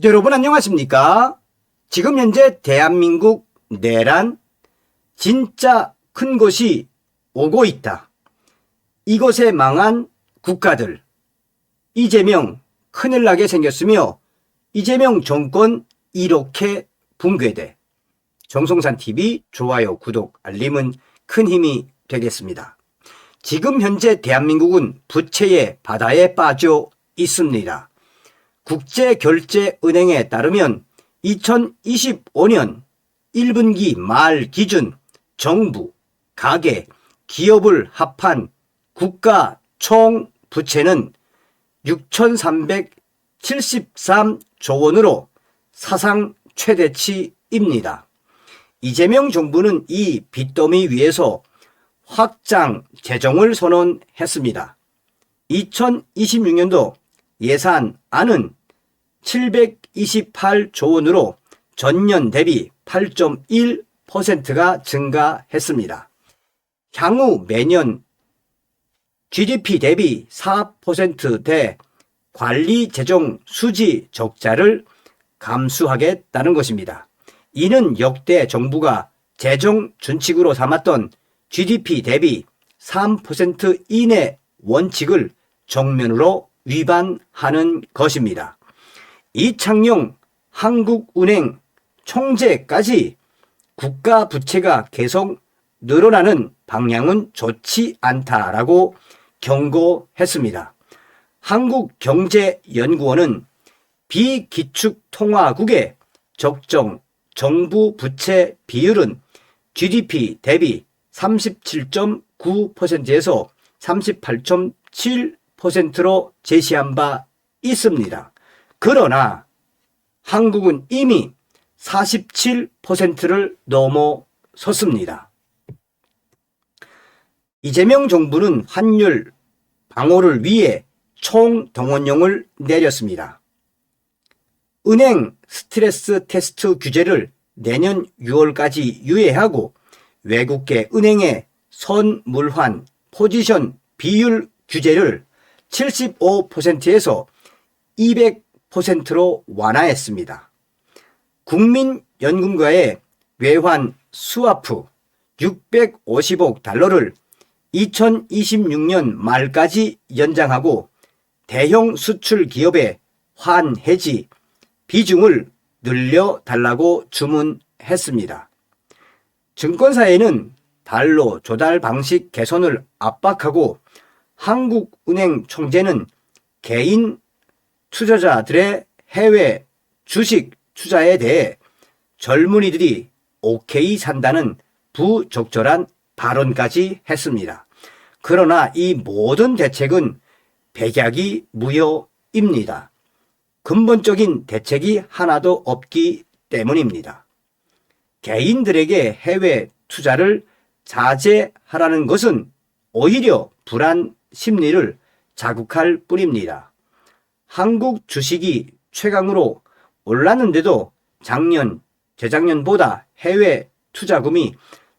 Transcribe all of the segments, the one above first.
여러분 안녕하십니까? 지금 현재 대한민국 내란 진짜 큰 것이 오고 있다. 이것에 망한 국가들. 이재명 큰일 나게 생겼으며 이재명 정권 이렇게 붕괴돼. 정성산TV 좋아요, 구독, 알림은 큰 힘이 되겠습니다. 지금 현재 대한민국은 부채의 바다에 빠져 있습니다. 국제결제은행에 따르면 2025년 1분기 말 기준 정부, 가계, 기업을 합한 국가 총 부채는 6,373조 원으로 사상 최대치입니다. 이재명 정부는 이 빚더미 위에서 확장 재정을 선언했습니다. 2026년도 예산안은 728조 원으로 전년 대비 8.1%가 증가했습니다. 향후 매년 GDP 대비 4%대 관리 재정 수지 적자를 감수하겠다는 것입니다. 이는 역대 정부가 재정 준칙으로 삼았던 GDP 대비 3% 이내 원칙을 정면으로 위반하는 것입니다. 이창용 한국은행 총재까지 국가 부채가 계속 늘어나는 방향은 좋지 않다라고 경고했습니다. 한국경제연구원은 비기축통화국의 적정 정부 부채 비율은 GDP 대비 37.9%에서 38.7%로 제시한 바 있습니다. 그러나 한국은 이미 47%를 넘어섰습니다. 이재명 정부는 환율 방어를 위해 총동원령을 내렸습니다. 은행 스트레스 테스트 규제를 내년 6월까지 유예하고 외국계 은행의 선물환 포지션 비율 규제를 75%에서 200%로 완화했습니다. 국민연금과의 외환 스와프 650억 달러를 2026년 말까지 연장하고 대형 수출 기업의 환해지 비중을 늘려달라고 주문했습니다. 증권사에는 달러 조달 방식 개선을 압박하고 한국은행 총재는 개인 투자자들의 해외 주식 투자에 대해 젊은이들이 오케이 산다는 부적절한 발언까지 했습니다. 그러나 이 모든 대책은 백약이 무효입니다. 근본적인 대책이 하나도 없기 때문입니다. 개인들에게 해외 투자를 자제하라는 것은 오히려 불안 심리를 자극할 뿐입니다. 한국 주식이 최강으로 올랐는데도 작년, 재작년보다 해외 투자금이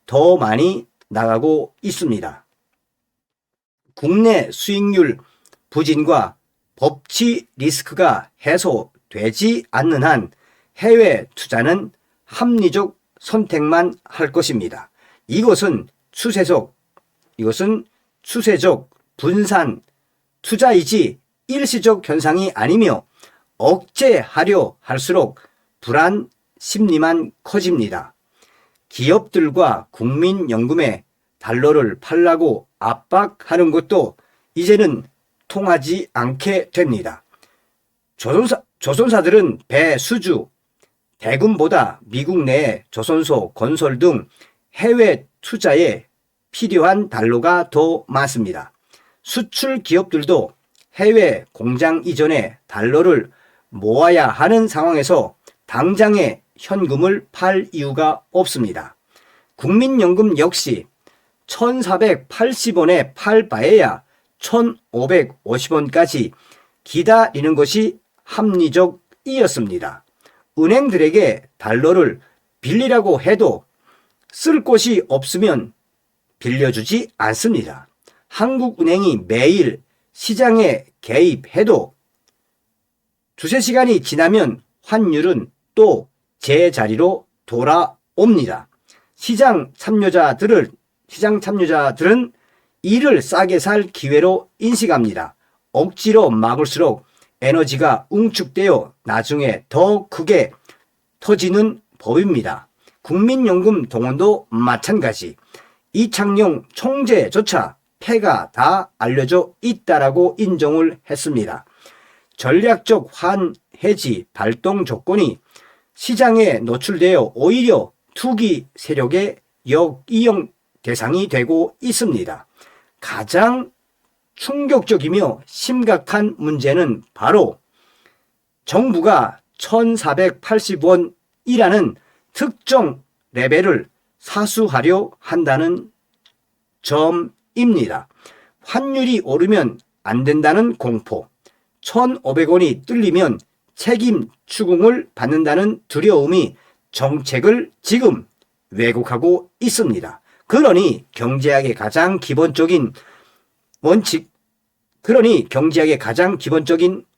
더 많이 나가고 있습니다. 국내 수익률 부진과 법치 리스크가 해소되지 않는 한 해외 투자는 합리적 선택만 할 것입니다. 이것은 추세적 분산 투자이지 일시적 현상이 아니며 억제하려 할수록 불안 심리만 커집니다. 기업들과 국민연금에 달러를 팔라고 압박하는 것도 이제는 통하지 않게 됩니다. 조선사들은 배 수주, 대금보다 미국 내에 조선소 건설 등 해외 투자에 필요한 달러가 더 많습니다. 수출 기업들도 해외 공장 이전에 달러를 모아야 하는 상황에서 당장에 현금을 팔 이유가 없습니다. 국민연금 역시 1,480원에 팔 바에야 1,550원까지 기다리는 것이 합리적이었습니다. 은행들에게 달러를 빌리라고 해도 쓸 곳이 없으면 빌려주지 않습니다. 한국은행이 매일 시장에 개입해도 두세 시간이 지나면 환율은 또 제자리로 돌아옵니다. 시장 참여자들은 이를 싸게 살 기회로 인식합니다. 억지로 막을수록 에너지가 응축되어 나중에 더 크게 터지는 법입니다. 국민연금 동원도 마찬가지. 이창용 총재조차 패가 다 알려져 있다라고 인정을 했습니다. 전략적 환해지 발동 조건이 시장에 노출되어 오히려 투기 세력의 역이용 대상이 되고 있습니다. 가장 충격적이며 심각한 문제는 바로 정부가 1480원이라는 특정 레벨을 사수하려 한다는 점입니다. 환율이 오르면 안 된다는 공포, 1,500원이 뚫리면 책임 추궁을 받는다는 두려움이 정책을 지금 왜곡하고 있습니다. 그러니 경제학의 가장 기본적인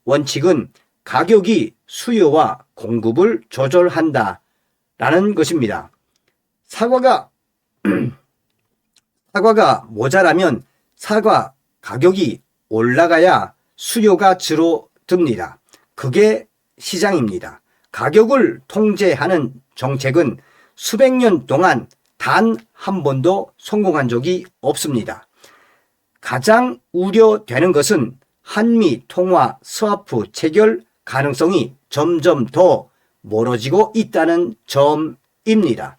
원칙은 가격이 수요와 공급을 조절한다라는 것입니다. 사과가 모자라면 사과 가격이 올라가야 수요가 줄어듭니다. 그게 시장입니다. 가격을 통제하는 정책은 수백 년 동안 단 한 번도 성공한 적이 없습니다. 가장 우려되는 것은 한미 통화 스와프 체결 가능성이 점점 더 멀어지고 있다는 점입니다.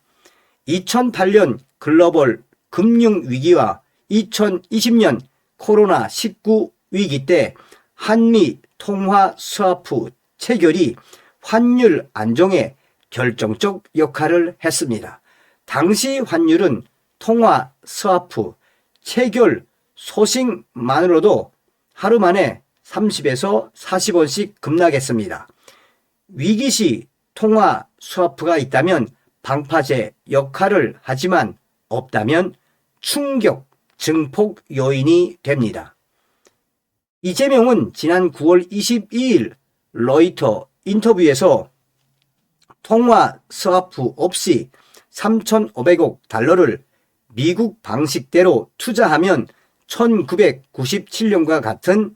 2008년 글로벌 금융위기와 2020년 코로나19 위기 때 한미 통화 스와프 체결이 환율 안정에 결정적 역할을 했습니다. 당시 환율은 통화 스와프 체결 소식만으로도 하루 만에 30에서 40원씩 급락했습니다. 위기시 통화 스와프가 있다면 방파제 역할을 하지만 없다면 충격 증폭 요인이 됩니다. 이재명은 지난 9월 22일 로이터 인터뷰에서 통화 스와프 없이 3,500억 달러를 미국 방식대로 투자하면 1997년과 같은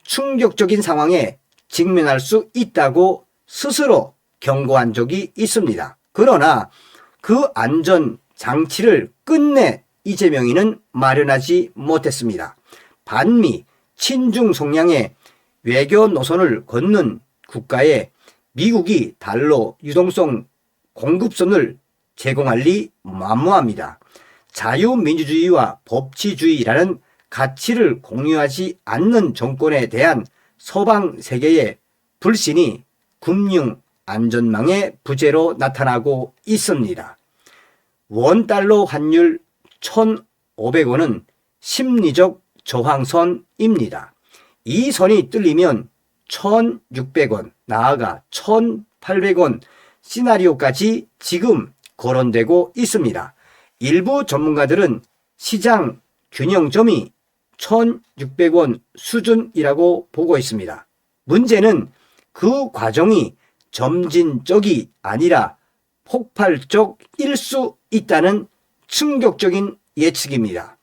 충격적인 상황에 직면할 수 있다고 스스로 경고한 적이 있습니다. 그러나 그 안전 장치를 끝내 이재명이는 마련하지 못했습니다. 반미 친중 성향의 외교 노선을 걷는 국가에 미국이 달러 유동성 공급선을 제공할 리 만무합니다. 자유민주주의와 법치주의라는 가치를 공유하지 않는 정권에 대한 서방 세계의 불신이 금융 안전망의 부재로 나타나고 있습니다. 원달러 환율 1,500원은 심리적 저항선입니다. 이 선이 뚫리면 1,600원, 나아가 1,800원 시나리오까지 지금 거론되고 있습니다. 일부 전문가들은 시장 균형점이 1,600원 수준이라고 보고 있습니다. 문제는 그 과정이 점진적이 아니라 폭발적일 수 있다는 충격적인 예측입니다.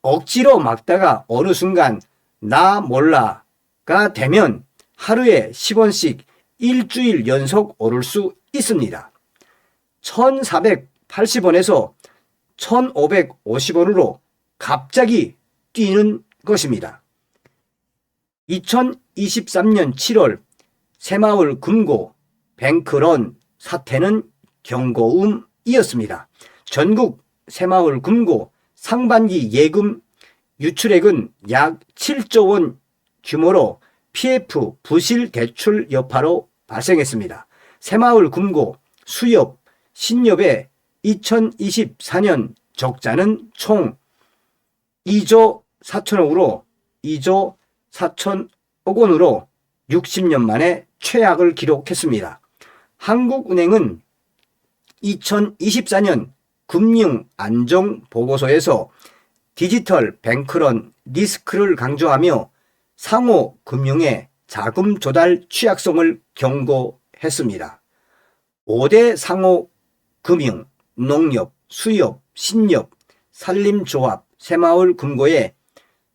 억지로 막다가 어느 순간 나 몰라가 되면 하루에 10원씩 일주일 연속 오를 수 있습니다. 1,480원에서 1,550원으로 갑자기 뛰는 것입니다. 2023년 7월 새마을 금고 뱅크런 사태는 경고음이었습니다. 전국 새마을 금고 상반기 예금 유출액은 약 7조 원 규모로 PF 부실 대출 여파로 발생했습니다. 새마을 금고 수협, 신협의 2024년 적자는 총 2조 4천억 원으로 60년 만에 최악을 기록했습니다. 한국은행은 2024년 금융안정보고서에서 디지털 뱅크런 리스크를 강조하며 상호 금융의 자금 조달 취약성을 경고했습니다. 했습니다. 5대 상호 금융, 농협, 수협, 신협, 산림조합, 새마을 금고의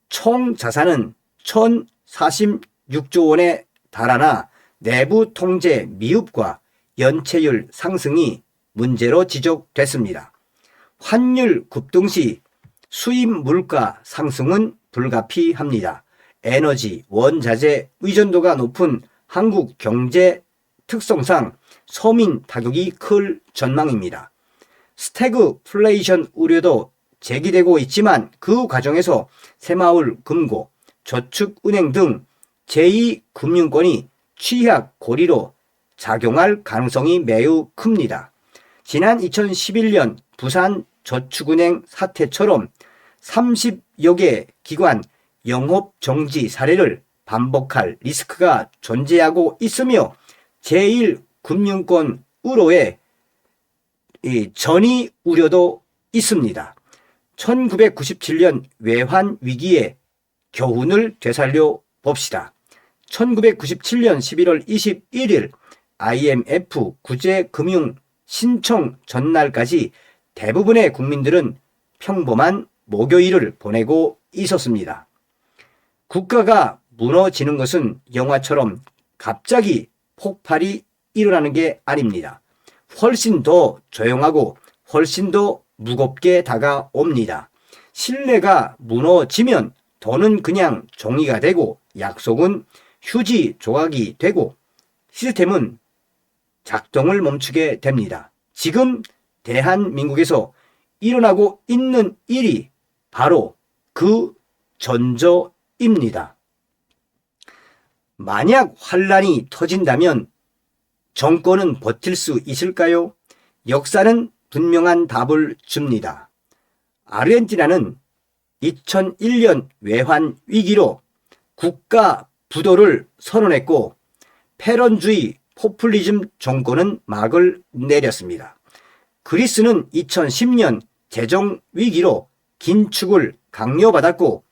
총 자산은 1,046조 원에 달하나 내부 통제 미흡과 연체율 상승이 문제로 지적됐습니다. 환율 급등 시 수입 물가 상승은 불가피합니다. 에너지, 원자재 의존도가 높은 한국 경제 특성상 서민 타격이 클 전망입니다. 스태그플레이션 우려도 제기되고 있지만 그 과정에서 새마을 금고, 저축은행 등 제2금융권이 취약 고리로 작용할 가능성이 매우 큽니다. 지난 2011년 부산 저축은행 사태처럼 30여 개 기관 영업 정지 사례를 반복할 리스크가 존재하고 있으며 제1금융권으로의 전이 우려도 있습니다. 1997년 외환 위기의 교훈을 되살려 봅시다. 1997년 11월 21일 IMF 구제금융 신청 전날까지 대부분의 국민들은 평범한 목요일을 보내고 있었습니다. 국가가 무너지는 것은 영화처럼 갑자기 폭발이 일어나는 게 아닙니다. 훨씬 더 조용하고 훨씬 더 무겁게 다가옵니다. 신뢰가 무너지면 돈은 그냥 종이가 되고 약속은 휴지 조각이 되고 시스템은 작동을 멈추게 됩니다. 지금 대한민국에서 일어나고 있는 일이 바로 그 전조입니다. 만약 환란이 터진다면 정권은 버틸 수 있을까요? 역사는 분명한 답을 줍니다. 아르헨티나는 2001년 외환 위기로 국가 부도를 선언했고 패런주의 포퓰리즘 정권은 막을 내렸습니다. 그리스는 2010년 재정 위기로 긴축을 강요받았고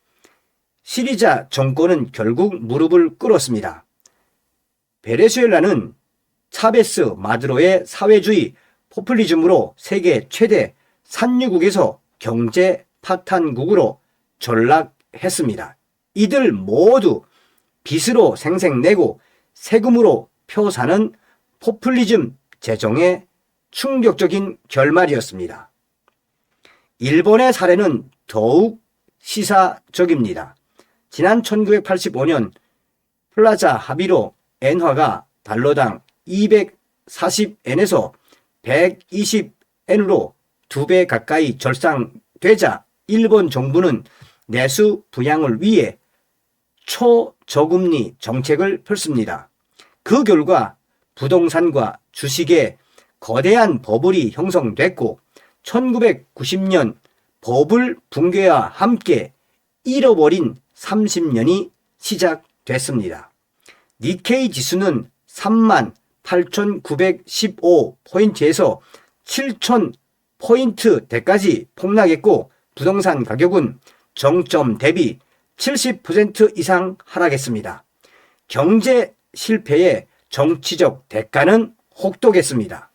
시리자 정권은 결국 무릎을 꿇었습니다. 베네수엘라는 차베스 마두로의 사회주의 포퓰리즘으로 세계 최대 산유국에서 경제 파탄국으로 전락했습니다. 이들 모두 빚으로 생색내고 세금으로 표 사는 포퓰리즘 재정의 충격적인 결말이었습니다. 일본의 사례는 더욱 시사적입니다. 지난 1985년 플라자 합의로 엔화가 달러당 240엔에서 120엔으로 2배 가까이 절상되자 일본 정부는 내수 부양을 위해 초저금리 정책을 펼습니다. 그 결과 부동산과 주식의 거대한 버블이 형성됐고 1990년 버블 붕괴와 함께 잃어버린 30년이 시작됐습니다. 니케이 지수는 38,915포인트에서 7,000포인트대까지 폭락했고 부동산 가격은 정점 대비 70% 이상 하락했습니다. 경제 실패의 정치적 대가는 혹독했습니다.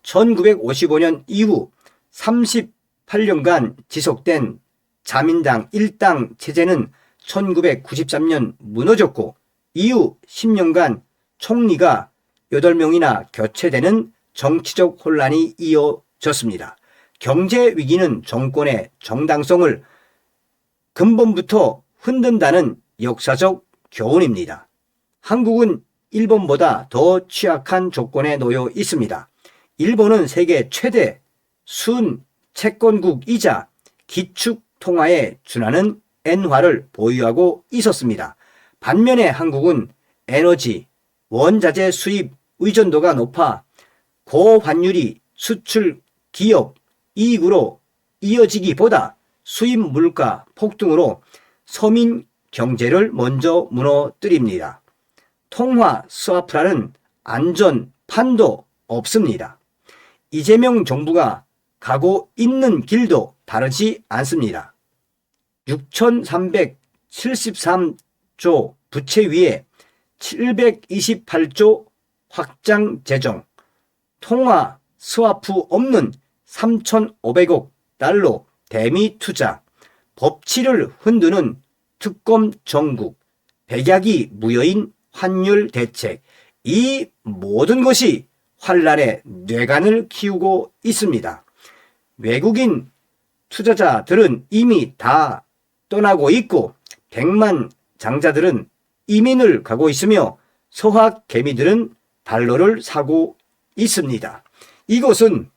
1955년 이후 38년간 지속된 자민당 일당 체제는 1993년 무너졌고 이후 10년간 총리가 8명이나 교체되는 정치적 혼란이 이어졌습니다. 경제 위기는 정권의 정당성을 근본부터 흔든다는 역사적 교훈입니다. 한국은 일본보다 더 취약한 조건에 놓여 있습니다. 일본은 세계 최대 순 채권국이자 기축 통화에 준하는 엔화를 보유하고 있었습니다. 반면에 한국은 에너지, 원자재 수입 의존도가 높아 고환율이 수출 기업 이익으로 이어지기보다 수입 물가 폭등으로 서민 경제를 먼저 무너뜨립니다. 통화 스와프라는 안전판도 없습니다. 이재명 정부가 가고 있는 길도 다르지 않습니다. 6,373조 부채 위에 728조 확장 재정, 통화 스와프 없는 3,500억 달러 대미 투자, 법치를 흔드는 특검 정국, 백약이 무여인 환율 대책, 이 모든 것이 환란의 뇌관을 키우고 있습니다. 외국인 투자자들은 이미 다 떠나고 있고 백만 장자들은 이민을 가고 있으며 서학 개미들은 달러를 사고 있습니다. 이것은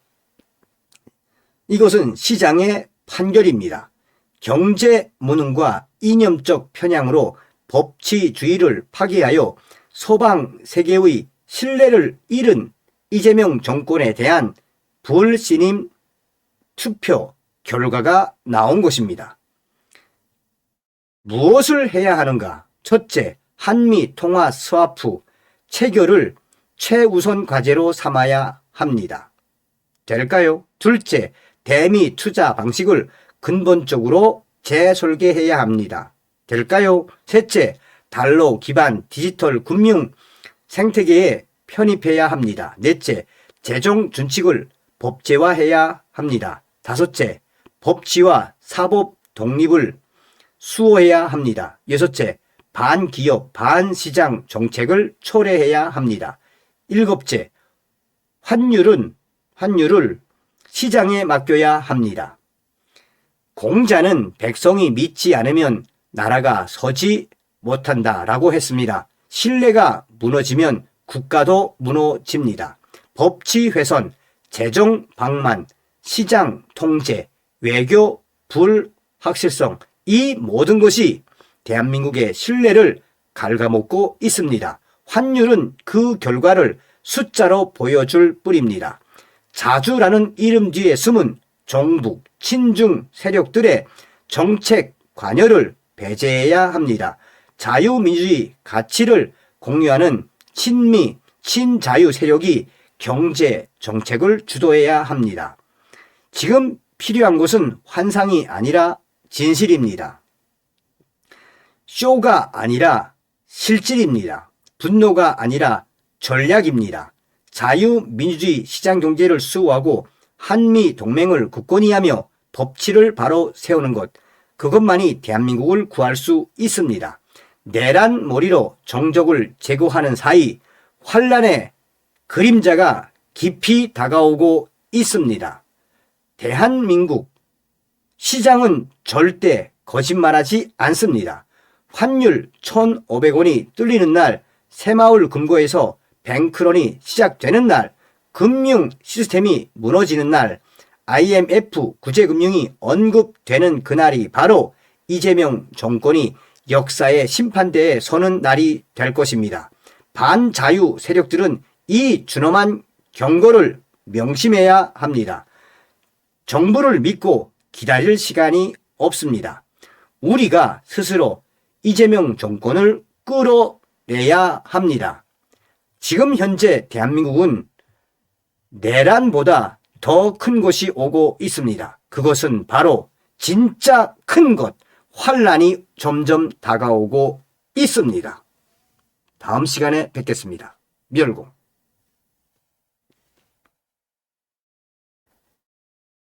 시장의 판결입니다. 경제 무능과 이념적 편향으로 법치주의를 파괴하여 서방 세계의 신뢰를 잃은 이재명 정권에 대한 불신임 투표 결과가 나온 것입니다. 무엇을 해야 하는가? 첫째, 한미 통화 스와프 체결을 최우선 과제로 삼아야 합니다. 될까요? 둘째, 대미 투자 방식을 근본적으로 재설계해야 합니다. 될까요? 셋째, 달러 기반 디지털 금융 생태계에 편입해야 합니다. 넷째, 재정 준칙을 법제화해야 합니다. 다섯째, 법치와 사법 독립을 수호해야 합니다. 여섯째, 반기업, 반시장 정책을 초래해야 합니다. 일곱째, 환율을 시장에 맡겨야 합니다. 공자는 백성이 믿지 않으면 나라가 서지 못한다라고 했습니다. 신뢰가 무너지면 국가도 무너집니다. 법치 훼손, 재정 방만, 시장 통제, 외교 불확실성, 이 모든 것이 대한민국의 신뢰를 갉아먹고 있습니다. 환율은 그 결과를 숫자로 보여줄 뿐입니다. 자주라는 이름 뒤에 숨은 종북, 친중 세력들의 정책 관여를 배제해야 합니다. 자유민주주의 가치를 공유하는 친미, 친자유 세력이 경제 정책을 주도해야 합니다. 지금 필요한 것은 환상이 아니라 진실입니다. 쇼가 아니라 실질입니다. 분노가 아니라 전략입니다. 자유민주주의 시장경제를 수호하고 한미 동맹을 굳건히 하며 법치를 바로 세우는 것, 그것만이 대한민국을 구할 수 있습니다. 내란 머리로 정적을 제거하는 사이 환란의 그림자가 깊이 다가오고 있습니다. 대한민국 시장은 절대 거짓말하지 않습니다. 환율 1,500원이 뚫리는 날, 새마을 금고에서 뱅크런이 시작되는 날, 금융 시스템이 무너지는 날, IMF 구제금융이 언급되는 그날이 바로 이재명 정권이 역사의 심판대에 서는 날이 될 것입니다. 반자유 세력들은 이 준엄한 경고를 명심해야 합니다. 정부를 믿고 기다릴 시간이 없습니다. 우리가 스스로 이재명 정권을 끌어내야 합니다. 지금 현재 대한민국은 내란보다 더 큰 것이 오고 있습니다. 그것은 바로 진짜 큰 것, 환란이 점점 다가오고 있습니다. 다음 시간에 뵙겠습니다. 멸공.